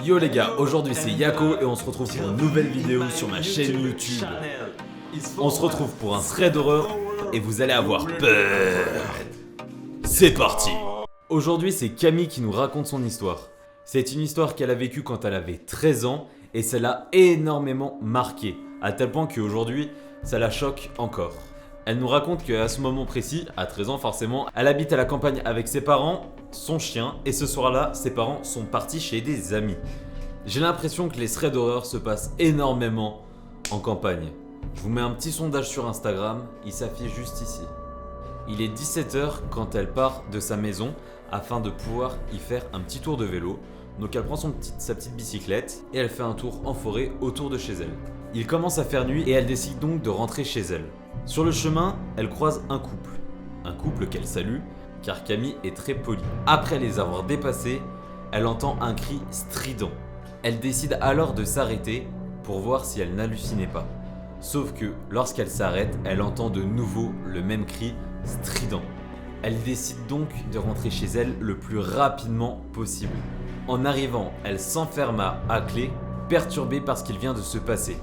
Yo les gars, aujourd'hui c'est Yako et on se retrouve pour une nouvelle vidéo sur ma chaîne YouTube. On se retrouve pour un thread d'horreur et vous allez avoir peur. C'est parti. Aujourd'hui c'est Camille qui nous raconte son histoire. C'est une histoire qu'elle a vécue quand elle avait 13 ans et ça l'a énormément marquée, à tel point qu'aujourd'hui ça la choque encore. Elle nous raconte qu'à ce moment précis, à 13 ans forcément, elle habite à la campagne avec ses parents, son chien, et ce soir-là, ses parents sont partis chez des amis. J'ai l'impression que les threads d'horreur se passent énormément en campagne. Je vous mets un petit sondage sur Instagram, il s'affiche juste ici. Il est 17h quand elle part de sa maison afin de pouvoir y faire un petit tour de vélo. Donc elle prend sa petite bicyclette et elle fait un tour en forêt autour de chez elle. Il commence à faire nuit et elle décide donc de rentrer chez elle. Sur le chemin, elle croise un couple qu'elle salue car Camille est très polie. Après les avoir dépassés, elle entend un cri strident. Elle décide alors de s'arrêter pour voir si elle n'hallucinait pas. Sauf que lorsqu'elle s'arrête, elle entend de nouveau le même cri strident. Elle décide donc de rentrer chez elle le plus rapidement possible. En arrivant, elle s'enferma à clé, perturbée par ce qu'il vient de se passer.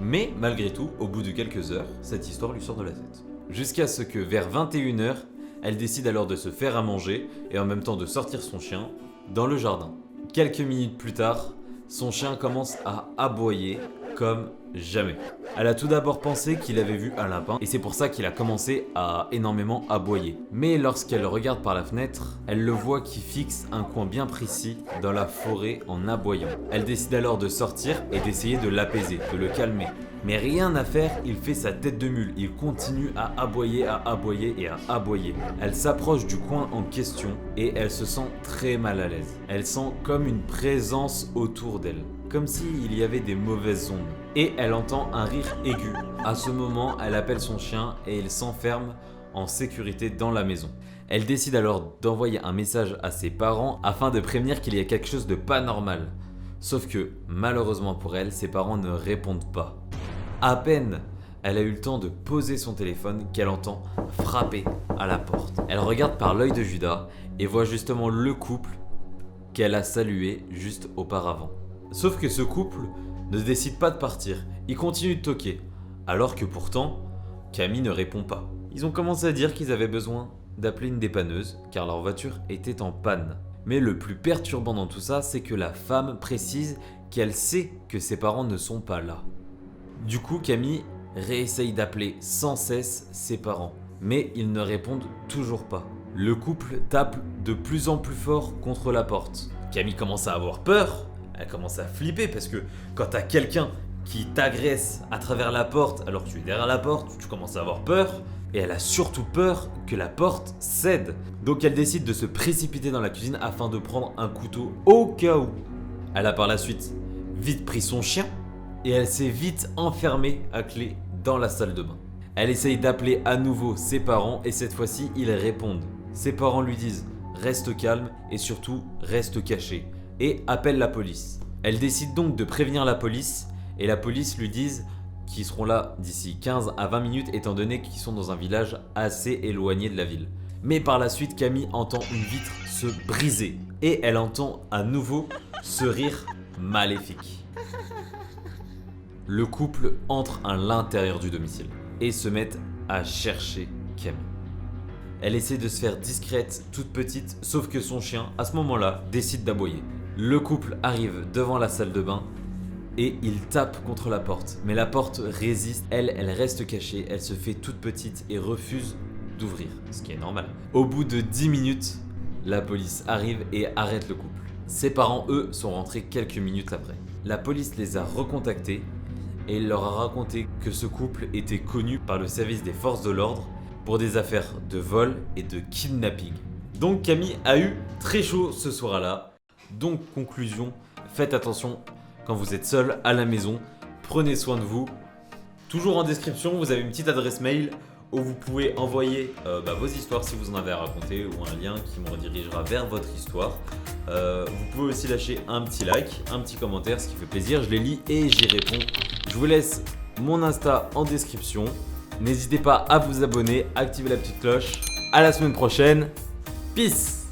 Mais malgré tout, au bout de quelques heures, cette histoire lui sort de la tête. Jusqu'à ce que vers 21h, elle décide alors de se faire à manger et en même temps de sortir son chien dans le jardin. Quelques minutes plus tard, son chien commence à aboyer comme jamais. Elle a tout d'abord pensé qu'il avait vu un lapin et c'est pour ça qu'il a commencé à énormément aboyer. Mais lorsqu'elle regarde par la fenêtre, elle le voit qui fixe un coin bien précis dans la forêt en aboyant. Elle décide alors de sortir et d'essayer de l'apaiser, de le calmer. Mais rien à faire, il fait sa tête de mule, il continue à aboyer et à aboyer. Elle s'approche du coin en question et elle se sent très mal à l'aise. Elle sent comme une présence autour d'elle, comme s'il y avait des mauvaises ondes. Et elle entend un rire aigu. À ce moment, elle appelle son chien et il s'enferme en sécurité dans la maison. Elle décide alors d'envoyer un message à ses parents afin de prévenir qu'il y a quelque chose de pas normal. Sauf que, malheureusement pour elle, ses parents ne répondent pas. À peine elle a eu le temps de poser son téléphone qu'elle entend frapper à la porte. Elle regarde par l'œil de Judas et voit justement le couple qu'elle a salué juste auparavant. Sauf que ce couple ne décide pas de partir, il continue de toquer, alors que pourtant, Camille ne répond pas. Ils ont commencé à dire qu'ils avaient besoin d'appeler une dépanneuse car leur voiture était en panne. Mais le plus perturbant dans tout ça, c'est que la femme précise qu'elle sait que ses parents ne sont pas là. Du coup, Camille réessaye d'appeler sans cesse ses parents, mais ils ne répondent toujours pas. Le couple tape de plus en plus fort contre la porte. Camille commence à avoir peur, elle commence à flipper parce que quand t'as quelqu'un qui t'agresse à travers la porte alors que tu es derrière la porte, tu commences à avoir peur. Et elle a surtout peur que la porte cède. Donc elle décide de se précipiter dans la cuisine afin de prendre un couteau au cas où. Elle a par la suite vite pris son chien et elle s'est vite enfermée à clé dans la salle de bain. Elle essaye d'appeler à nouveau ses parents et cette fois-ci ils répondent. Ses parents lui disent reste calme et surtout reste caché et appelle la police. Elle décide donc de prévenir la police et la police lui disent qu'ils seront là d'ici 15 à 20 minutes étant donné qu'ils sont dans un village assez éloigné de la ville. Mais par la suite, Camille entend une vitre se briser et elle entend à nouveau ce rire maléfique. Le couple entre à l'intérieur du domicile et se met à chercher Camille. Elle essaie de se faire discrète, toute petite, sauf que son chien, à ce moment-là, décide d'aboyer. Le couple arrive devant la salle de bain et il tape contre la porte. Mais la porte résiste, elle reste cachée, elle se fait toute petite et refuse d'ouvrir, ce qui est normal. Au bout de 10 minutes, la police arrive et arrête le couple. Ses parents, eux, sont rentrés quelques minutes après. La police les a recontactés et il leur a raconté que ce couple était connu par le service des forces de l'ordre pour des affaires de vol et de kidnapping. Donc Camille a eu très chaud ce soir-là. Donc conclusion, faites attention quand vous êtes seul à la maison, prenez soin de vous. Toujours en description, vous avez une petite adresse mail où vous pouvez envoyer vos histoires si vous en avez à raconter ou un lien qui me redirigera vers votre histoire. Vous pouvez aussi lâcher un petit like, un petit commentaire, ce qui fait plaisir, je les lis et j'y réponds. Je vous laisse mon Insta en description. N'hésitez pas à vous abonner, activer la petite cloche. À la semaine prochaine. Peace!